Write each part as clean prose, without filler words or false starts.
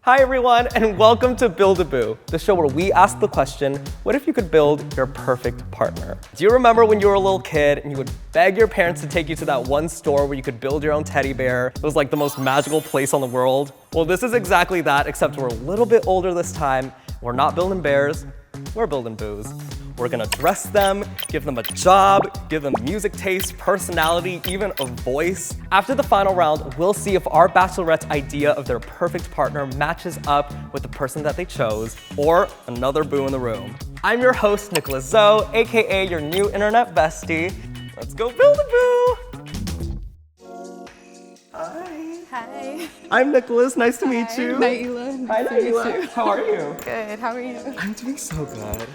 Hi everyone, and welcome to Build-A-Boo, the show where we ask the question, what if you could build your perfect partner? Do you remember when you were a little kid and you would beg your parents to take you to that one store where you could build your own teddy bear? It was like the most magical place on the world. Well, this is exactly that, except we're a little bit older this time. We're not building bears, we're building boos. We're gonna dress them, give them a job, give them music taste, personality, even a voice. After the final round, we'll see if our bachelorette's idea of their perfect partner matches up with the person that they chose, or another boo in the room. I'm your host, Nicholas Zoe, AKA your new internet bestie. Let's go Build-A-Boo! Hi. Hi. I'm Nicholas, nice to meet you. Naila. Hi, Naila. How are you? Good, how are you? I'm doing so good.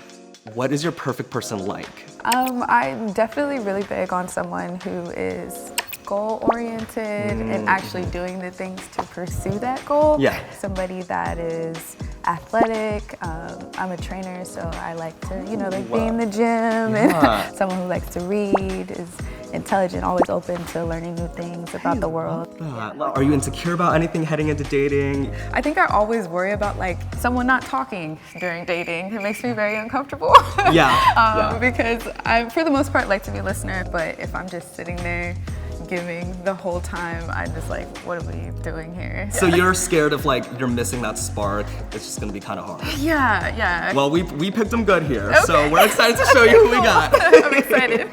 What is your perfect person like? I'm definitely really big on someone who is goal-oriented and actually doing the things to pursue that goal. Yeah. Somebody that is athletic. I'm a trainer, so I like to, be in the gym. Yeah. And someone who likes to read, is intelligent, always open to learning new things about the world. Are you insecure about anything heading into dating? I think I always worry about someone not talking during dating. It makes me very uncomfortable. Yeah. Because I, for the most part, like to be a listener, but if I'm just sitting there giving the whole time, I'm just like, what are we doing here? So you're scared of you're missing that spark. It's just gonna be kind of hard. Yeah. Well, we picked them good here, Okay. so we're excited to show you who we got. I'm excited.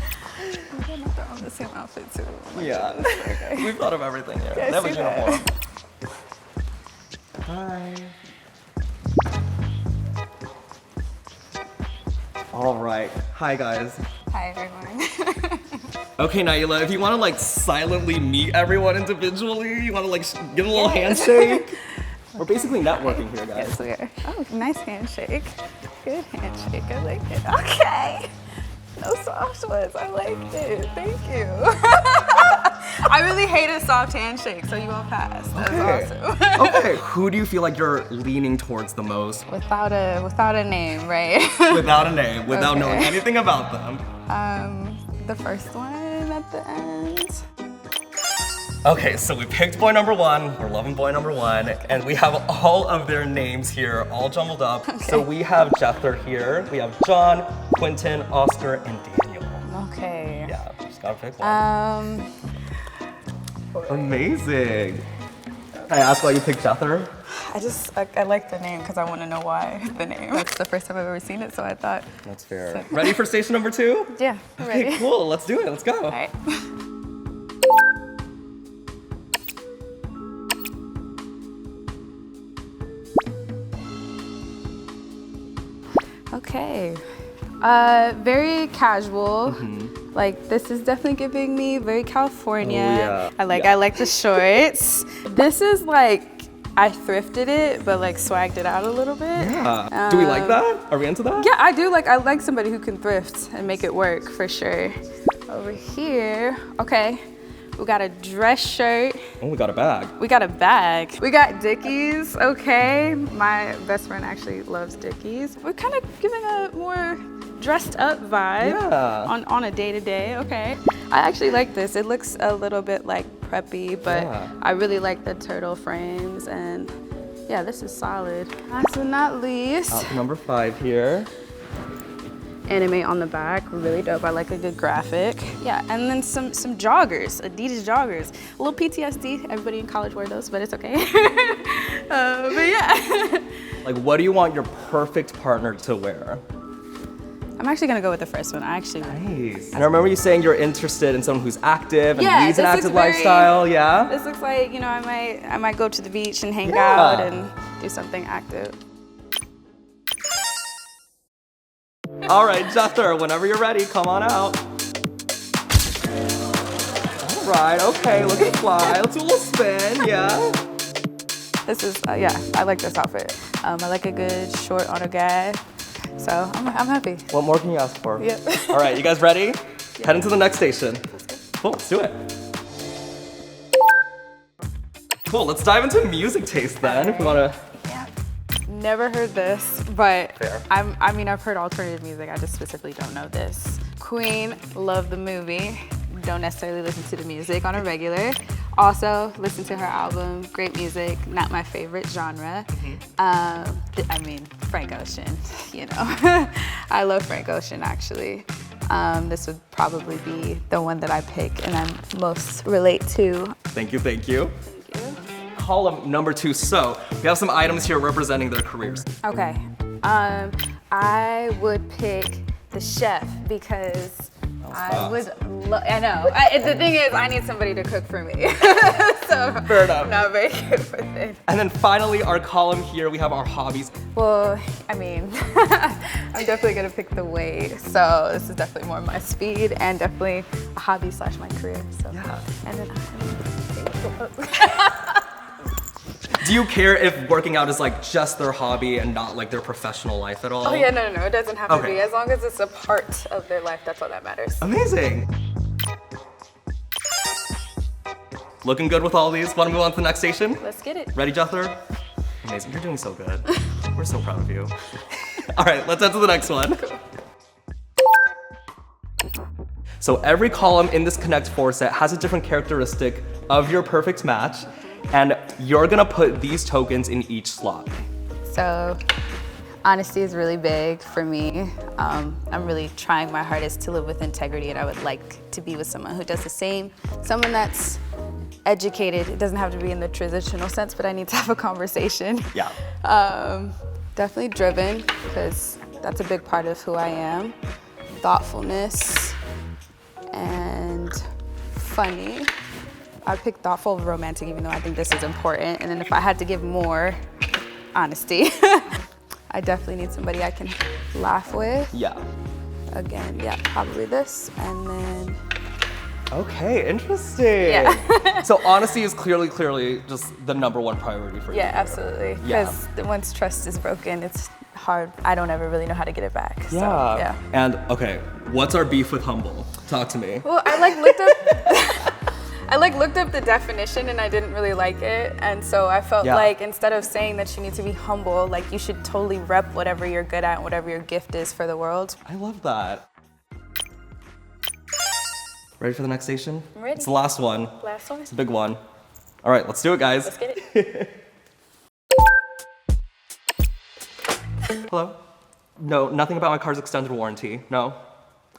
I'm gonna throw on the same outfit too. Yeah, Okay. we've thought of everything here. Yeah, That I was see that. uniform. Hi. All right. Hi, guys. Hi, everyone. Okay, Naila, if you want to silently meet everyone individually, you want to give a little handshake. We're basically networking here, guys. Yes, we are. Oh, nice handshake. Good handshake. I like it. Okay. No soft ones. I like it. Thank you. I really hate a soft handshake, so you will pass. That's awesome. Okay, who do you feel like you're leaning towards the most? Without a name, right? Without a name, without Okay. knowing anything about them. The first one at the end. Okay, so we picked boy number one, we're loving boy number one, and we have all of their names here, all jumbled up. Okay. So we have Jethro here, we have John, Quentin, Oscar, and Daniel. Okay. Yeah, just gotta pick one. Amazing. Can I ask why you picked Jethro? I like the name because I want to know why the name. That's the first time I've ever seen it, so I thought. That's fair. Ready for station number two? Yeah, I'm Okay, ready. cool, let's do it, let's go. All right. Okay. Very casual. This is definitely giving me very California. Oh, yeah. I like the shorts. This is I thrifted it, but swagged it out a little bit. Yeah. Do we like that? Are we into that? Yeah, I do. I like somebody who can thrift and make it work for sure. Over here, okay. We got a dress shirt. Oh, we got a bag. We got a bag. We got Dickies, okay. My best friend actually loves Dickies. We're kind of giving a more dressed up vibe on a day-to-day, okay. I actually like this. It looks a little bit preppy, but I really like the turtle frames, and yeah, this is solid. Last but not least, Outfit number 5 here. anime on the back, really dope. I like a good graphic. Yeah, and then some joggers, Adidas joggers. A little PTSD, everybody in college wear those, but it's okay. But yeah. What do you want your perfect partner to wear? I'm actually gonna go with the first one. Nice. And I remember you saying you're interested in someone who's active and leads an this active looks very- lifestyle, yeah? This looks like, I might go to the beach and hang out and do something active. All right, Jethro, whenever you're ready, come on out. All right, okay, looking fly. Let's do a little spin, yeah? This is, I like this outfit. I like a good short on a guy, so I'm happy. What more can you ask for? Yep. All right, you guys ready? Heading to the next station. Cool, let's do it. Cool, let's dive into music taste then, if we wanna. Yeah. Never heard this, but Fair. I've heard alternative music. I just specifically don't know this. Queen, love the movie. Don't necessarily listen to the music on a regular. Also, listen to her album, great music, not my favorite genre. I mean, Frank Ocean, you know. I love Frank Ocean, actually. This would probably be the one that I pick and I most relate to. Thank you, thank you. Thank you. Column number 2. So, we have some items here representing their careers. Okay. I would pick the chef because I know. The thing is, I need somebody to cook for me. So fair enough. I'm not very good with it. And then finally, our column here, we have our hobbies. Well, I mean, I'm definitely gonna pick the weight. So this is definitely more my speed and definitely a hobby / my career. So Yeah. And then Do you care if working out is like just their hobby and not like their professional life at all? Oh yeah, no. It doesn't have to Okay. be. As long as it's a part of their life, that's all that matters. Amazing. Looking good with all these. Want to move on to the next station? Let's get it. Ready, Jethro? Amazing. You're doing so good. We're so proud of you. All right, let's head to the next one. Cool. So every column in this Connect 4 set has a different characteristic of your perfect match, and you're gonna put these tokens in each slot. So honesty is really big for me. I'm really trying my hardest to live with integrity, and I would like to be with someone who does the same. Someone that's educated. It doesn't have to be in the traditional sense, but I need to have a conversation. Yeah. Definitely driven, because that's a big part of who I am. Thoughtfulness and funny. I picked thoughtful over romantic, even though I think this is important. And then if I had to give more, honesty. I definitely need somebody I can laugh with. Yeah. Again, yeah, probably this. And then, Okay, interesting. yeah. So honesty is clearly just the #1 priority for you. Yeah, absolutely. Yeah. Because once trust is broken, it's hard. I don't ever really know how to get it back. Yeah. So, yeah. And okay, what's our beef with humble? Talk to me. Well, I looked up the definition and I didn't really like it. And so I felt like instead of saying that you need to be humble, like you should totally rep whatever you're good at and whatever your gift is for the world. I love that. Ready for the next station? I'm ready. It's the last one. Last one. It's a big one. All right, let's do it, guys. Let's get it. Hello? No, nothing about my car's extended warranty. No?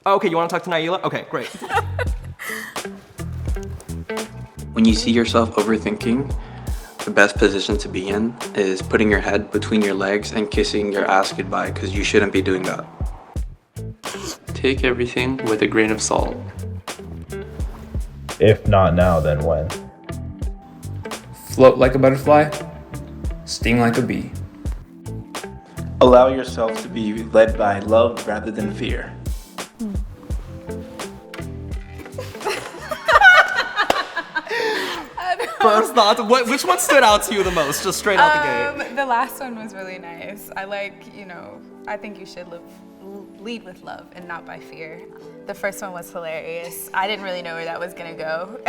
Oh, okay, you want to talk to Naila? Okay, great. When you see yourself overthinking, the best position to be in is putting your head between your legs and kissing your ass goodbye, because you shouldn't be doing that. Take everything with a grain of salt. If not now, then when? Float like a butterfly, sting like a bee. Allow yourself to be led by love rather than fear. First thoughts, which one stood out to you the most, just straight out the gate? The last one was really nice. I I think you should lead with love and not by fear. The first one was hilarious. I didn't really know where that was gonna go.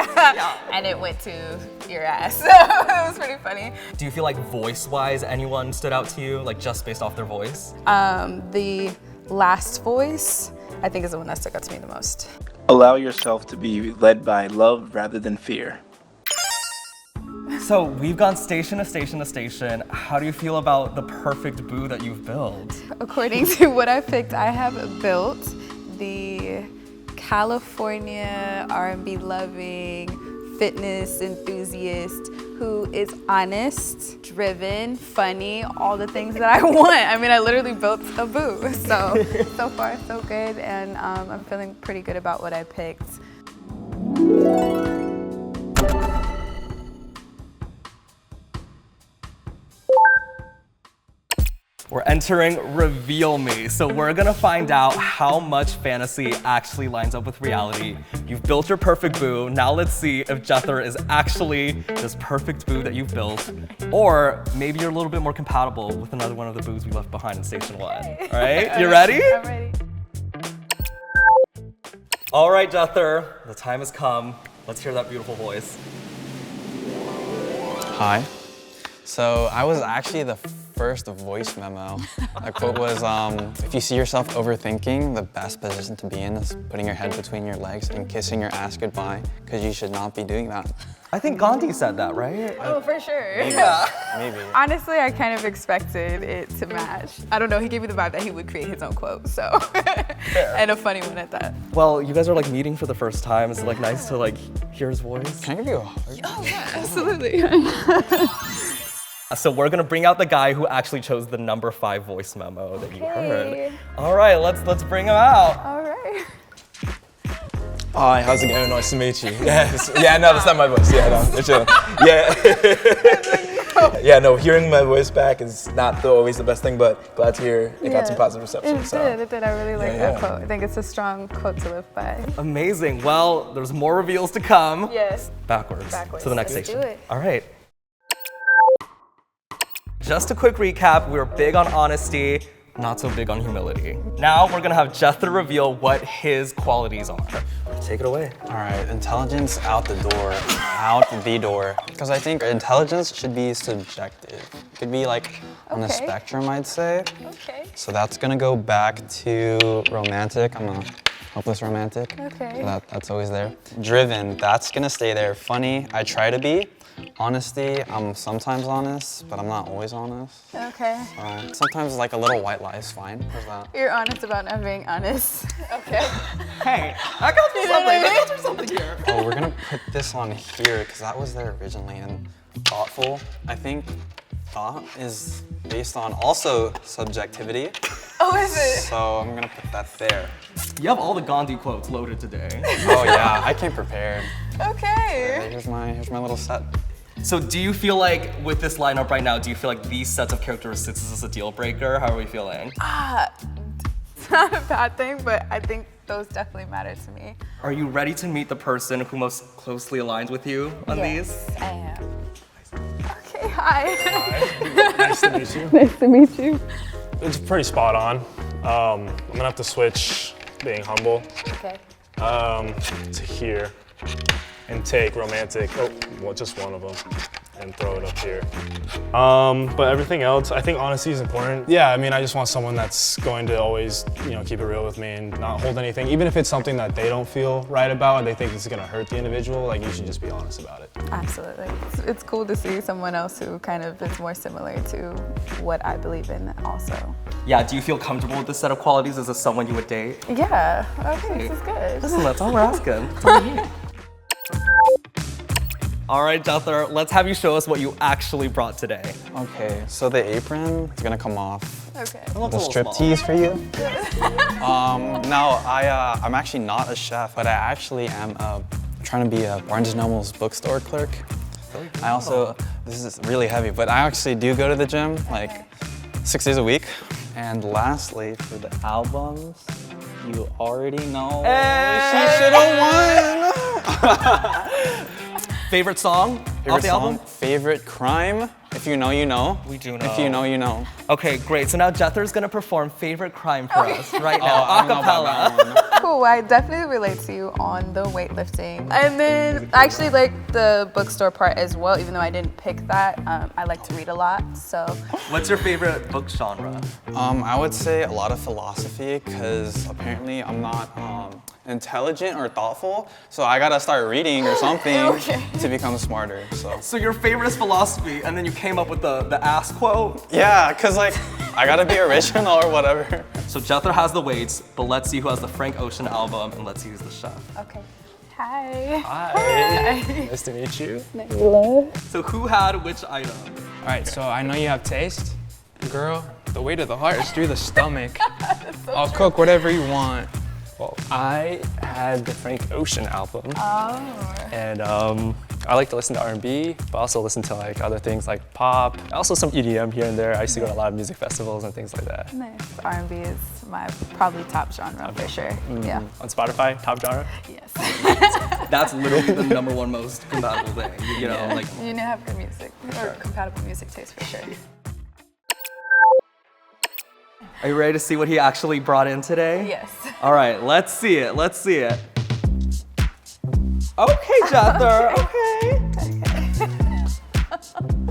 And it went to your ass. So it was pretty funny. Do you feel like voice-wise anyone stood out to you, like just based off their voice? The last voice, I think, is the one that stuck out to me the most. Allow yourself to be led by love rather than fear. So we've gone station to station to station. How do you feel about the perfect boo that you've built? According to what I picked, I have built the California R&B loving fitness enthusiast who is honest, driven, funny, all the things that I want. I mean, I literally built a boo. So far so good, and I'm feeling pretty good about what I picked. We're entering Reveal Me, so we're gonna find out how much fantasy actually lines up with reality. You've built your perfect boo, now let's see if Jethro is actually this perfect boo that you've built, or maybe you're a little bit more compatible with another one of the boos we left behind in Station 1. All right, you ready? I'm ready. All right, Jethro, the time has come. Let's hear that beautiful voice. Hi. So I was actually the first voice memo. The quote was, if you see yourself overthinking, the best position to be in is putting your head between your legs and kissing your ass goodbye, because you should not be doing that. I think Gandhi said that, right? Oh, for sure. Maybe. Honestly, I kind of expected it to match. I don't know, he gave me the vibe that he would create his own quote, so. And a funny one at that. Well, you guys are like meeting for the first time. Is it like nice to like hear his voice? Can I give you a hug? Oh yeah, absolutely. So we're gonna bring out the guy who actually chose the number 5 voice memo that you heard. All right, let's bring him out. All right. Hi, how's it going? Nice to meet you. Yes. Yeah, no, that's not my voice. Yeah, no, it's chill. Yeah. Yeah, no, hearing my voice back is not always the best thing, but glad to hear it got some positive reception. It did. I really like that quote. I think it's a strong quote to live by. Amazing. Well, there's more reveals to come. Yes. Backwards to the next Let's station. do it. All right. Just a quick recap, we were big on honesty, not so big on humility. Now we're gonna have Jethro reveal what his qualities are. Take it away. All right, intelligence out the door, out the door. Because I think intelligence should be subjective. It could be like on a spectrum, I'd say. Okay. So that's gonna go back to romantic. I'm a hopeless romantic. Okay. So that's always there. Driven, that's gonna stay there. Funny, I try to be. Honesty, I'm sometimes honest, but I'm not always honest. Okay. Sometimes like a little white lie is fine. What's that? You're honest about not being honest. Okay. Hey, I got you something. I got you something here. Oh, we're gonna put this on here because that was there originally. And thoughtful, I think thought is based on also subjectivity. Oh, is it? So I'm gonna put that there. You have all the Gandhi quotes loaded today. Oh yeah, I came prepared. Okay. Here's my little set. So do you feel like with this lineup right now, do you feel like these sets of characteristics is a deal breaker? How are we feeling? It's not a bad thing, but I think those definitely matter to me. Are you ready to meet the person who most closely aligns with you on these? I am. Okay, hi. Hi. Nice to meet you. Nice to meet you. It's pretty spot on. I'm gonna have to switch being humble Okay. to here and take romantic, well, just one of them, and throw it up here. But everything else, I think honesty is important. Yeah, I mean, I just want someone that's going to always, keep it real with me and not hold anything, even if it's something that they don't feel right about and they think it's gonna hurt the individual, like you should just be honest about it. Absolutely. It's cool to see someone else who kind of is more similar to what I believe in also. Yeah, do you feel comfortable with this set of qualities? Is this someone you would date? Yeah, okay, this is good. Listen, that's all we're asking. That's all we need. All right, Jethro, let's have you show us what you actually brought today. Okay, so the apron is gonna come off. Okay. The striptease for you. Now, I'm actually not a chef, but I actually am trying to be a Barnes & Noble's bookstore clerk. I also, this is really heavy, but I actually do go to the gym like 6 days a week. And lastly, for the albums, you already know. She should have won! Favorite song off the album? Favorite crime? If you know, you know. We do know. If you know, you know. Okay, great. So now Jethro's gonna perform Favorite Crime for us right now, I don't know about acapella. that one. Cool, I definitely relate to you on the weightlifting. And then I actually like the bookstore part as well, even though I didn't pick that. I like to read a lot, so. What's your favorite book genre? I would say a lot of philosophy, because apparently I'm not intelligent or thoughtful, so I gotta start reading or something to become smarter. So your favorite is philosophy, and then you came up with the ass quote? Yeah, cause like I gotta be original or whatever. So Jethro has the weights, but let's see who has the Frank Ocean album, and let's see who's the chef. Okay. Hi. Hi. Nice to meet you. So who had which item? All right, so I know you have taste. Girl, the way to the heart is through the stomach. I'll cook whatever you want. Well, I had the Frank Ocean album. Oh. And I like to listen to R&B, but I also listen to like other things like pop. Also some EDM here and there. I used to go to a lot of music festivals and things like that. Nice. R&B is my probably top genre for sure. Yeah. On Spotify, top genre? Yes. That's literally the #1 most compatible thing. You know, like. You know, have good music or compatible music taste for sure. Are you ready to see what he actually brought in today? Yes. All right, let's see it. Let's see it. Okay, Jethro. Okay.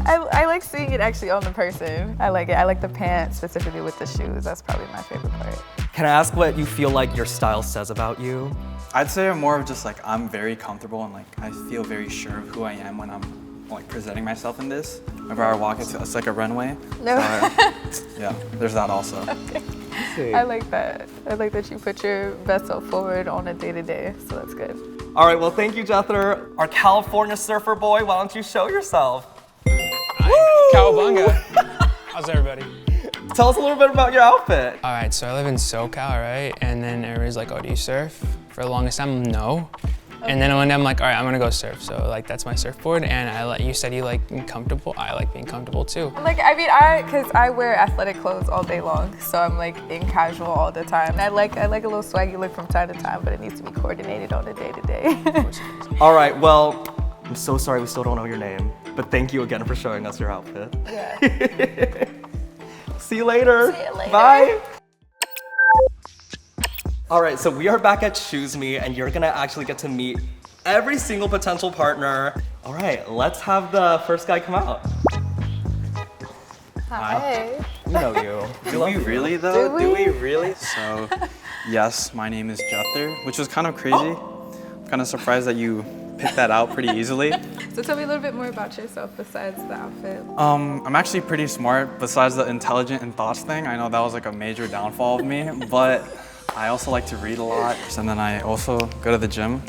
I like seeing it actually on the person. I like it. I like the pants, specifically with the shoes. That's probably my favorite part. Can I ask what you feel like your style says about you? I'd say I'm more of just like, I'm very comfortable and like, I feel very sure of who I am when I'm like presenting myself in this. Whenever I walk into, it's like a runway. No. So yeah, there's that also. Okay. I like that. I like that you put your best self forward on a day-to-day, so that's good. All right, well, thank you, Jethro. Our California surfer boy, why don't you show yourself? Cowabunga. How's everybody? Tell us a little bit about your outfit. All right, so I live in SoCal, right? And then everybody's like, oh, do you surf? For the longest time, no. And then one day I'm like, all right, I'm gonna go surf. So like, that's my surfboard. And you said you like being comfortable. I like being comfortable too. Like, cause I wear athletic clothes all day long, so I'm like in casual all the time. I like a little swaggy look from time to time, but it needs to be coordinated on a day-to-day. All right, well, I'm so sorry we still don't know your name, but thank you again for showing us your outfit. Yeah. See you later. See you later. Bye. All right, so we are back at Choose Me, and you're gonna actually get to meet every single potential partner. All right, let's have the first guy come out. Hi. We know you. Do we really though? Do we really? So, yes, my name is Jethro, which was kind of crazy. I'm kind of surprised that you picked that out pretty easily. So tell me a little bit more about yourself besides the outfit. I'm actually pretty smart besides the intelligent and thoughts thing. I know that was like a major downfall of me, but I also like to read a lot. And then I also go to the gym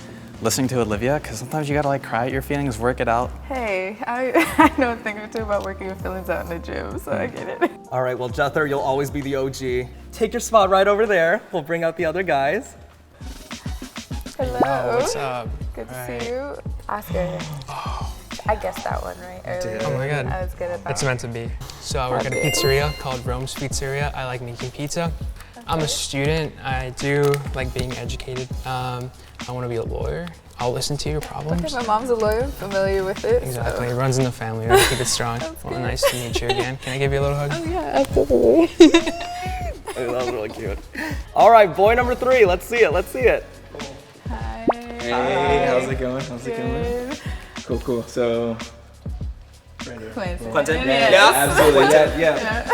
listening to Olivia, because sometimes you gotta like cry out your feelings, work it out. Hey, I know a thing or two about working your feelings out in the gym, so I get it. All right, well, Jethro, you'll always be the OG. Take your spot right over there. We'll bring out the other guys. Hello. Oh, what's up? Good to see you. Oscar. I guessed that one right earlier. Oh my God. I was good at that. It's meant to be. So I work at a pizzeria called Rome's Pizzeria. I like making pizza. I'm a student. I do like being educated. I want to be a lawyer. I'll listen to your problems. Okay, my mom's a lawyer, familiar with it. Exactly, So. it runs in the family. We keep it strong. Well, nice to meet you again. Can I give you a little hug? Oh yeah, absolutely. That was really cute. All right, boy number 3. Let's see it. Let's see it. Hi. Hey, how's it going? How's it going? Cool. So, Quentin. Yeah. absolutely. Yeah.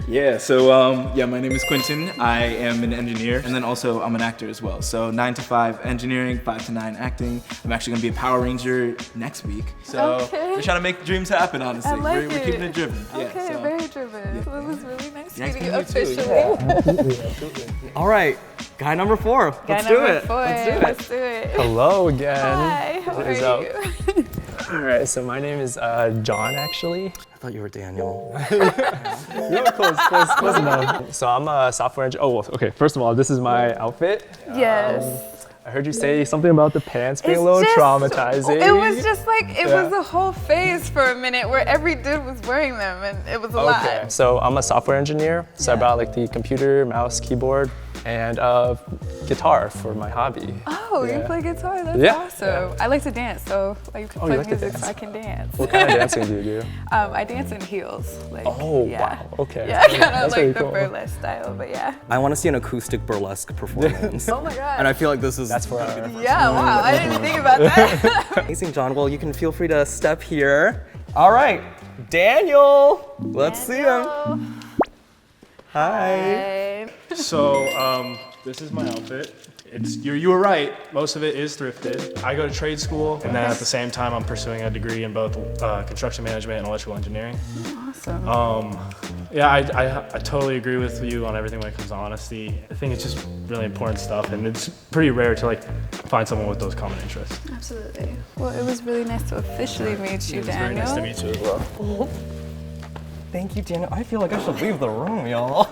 Yeah, so my name is Quentin. I am an engineer, and then also I'm an actor as well. So 9 to 5 engineering, 5 to 9 acting. I'm actually gonna be a Power Ranger next week. So we're trying to make dreams happen, honestly. I like we're keeping it driven. Okay, so. very driven. Well, it was really nice Nice meeting you meeting you too. officially. All right, guy number 4. Let's do it. Let's do it. Hello again. Hi, how What are is up? you? All right, so my name is John, actually. I thought you were Daniel. You were close enough. So I'm a software engineer. Oh, okay. First of all, this is my outfit. Yes. I heard you say something about the pants being a little traumatizing. It was just like, it was a whole phase for a minute where every dude was wearing them and it was a lot. So I'm a software engineer. So I brought like the computer, mouse, keyboard, and guitar for my hobby. Oh, you play guitar? That's awesome. Yeah. I like to dance, so I can play you like to music dance? so I can dance. What kind of dancing do you do? I dance in heels. Like, Oh, yeah. wow. Okay. Yeah, kind of That's like really the cool. burlesque style, but yeah. I want to see an acoustic burlesque performance. Oh my God. And I feel like this is That's for Yeah, wow, I didn't think about that. amazing, John. Well, you can feel free to step here. All right, Daniel. Let's see him. Hi. So this is my outfit. You were right. Most of it is thrifted. I go to trade school, and then at the same time, I'm pursuing a degree in both construction management and electrical engineering. Awesome. Yeah, I totally agree with you on everything when it comes to honesty. I think it's just really important stuff, and it's pretty rare to like find someone with those common interests. Absolutely. Well, it was really nice to officially meet you, It's very Daniel. nice to meet you as well. Thank you, Daniel. I feel like I should leave the room, y'all.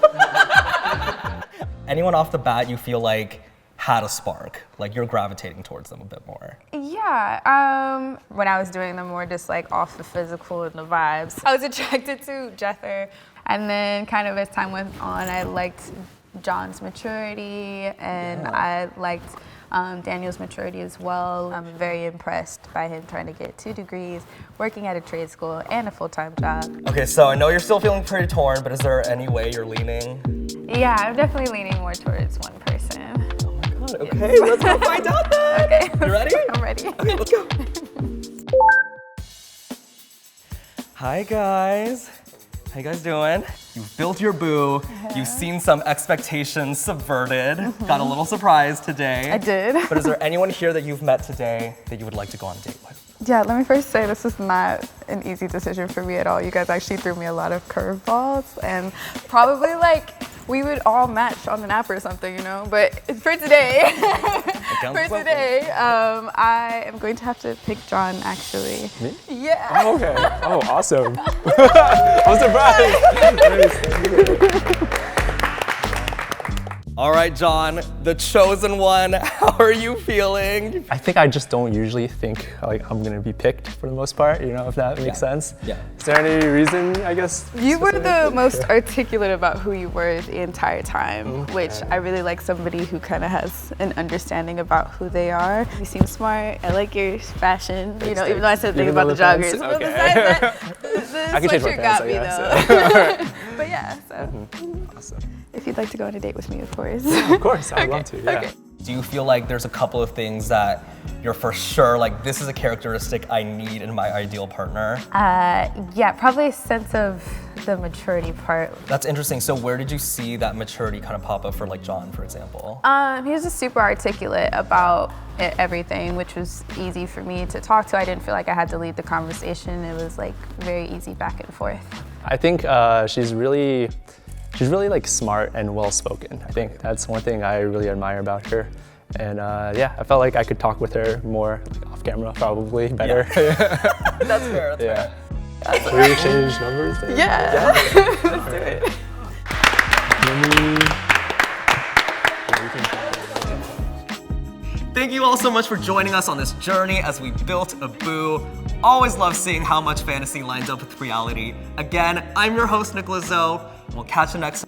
Anyone off the bat you feel like had a spark, like you're gravitating towards them a bit more? Yeah, when I was doing them more just like off the physical and the vibes, I was attracted to Jethro. And then kind of as time went on, I liked John's maturity and I liked Daniel's maturity as well. I'm very impressed by him trying to get 2 degrees, working at a trade school and a full-time job. Okay, so I know you're still feeling pretty torn, but is there any way you're leaning? Yeah, I'm definitely leaning more towards one person. Okay, let's go find out then. Okay. You ready? I'm ready. Okay, let's go. Hi guys. How you guys doing? You've built your boo. You've seen some expectations subverted. Got a little surprised today. I did. But is there anyone here that you've met today that you would like to go on a date with? Yeah, let me first say this is not an easy decision for me at all. You guys actually threw me a lot of curveballs, and probably like we would all match on an app or something, you know? But for today, I am going to have to pick John, actually. Me? Yeah. Oh, okay. Oh, awesome. I'm surprised. All right, John, the chosen one. How are you feeling? I think I just don't usually think like I'm gonna be picked for the most part, you know, if that makes sense. Yeah. Is there any reason, I guess? You were the most articulate about who you were the entire time, which I really like somebody who kind of has an understanding about who they are. You seem smart. I like your fashion, you know, even though I said the thing about the joggers. Okay. But besides that, I can change my sweatshirt got pants, me I guess. though. But yeah, so Awesome. if you'd like to go on a date with me, of course. Of course, I'd love to, yeah. Okay. Do you feel like there's a couple of things that you're for sure, like this is a characteristic I need in my ideal partner? Yeah, probably a sense of the maturity part. That's interesting. So where did you see that maturity kind of pop up for like John, for example? He was just super articulate about everything, which was easy for me to talk to. I didn't feel like I had to lead the conversation. It was like very easy back and forth. I think she's really like smart and well-spoken. I think that's one thing I really admire about her. And yeah, I felt like I could talk with her more like, off camera, probably better. That's fair, that's fair. Should we exchange numbers then? Yeah. Let's do it. Thank you all so much for joining us on this journey as we built a boo. Always love seeing how much fantasy lines up with reality. Again, I'm your host, Nicholas Zoe. We'll catch you next time.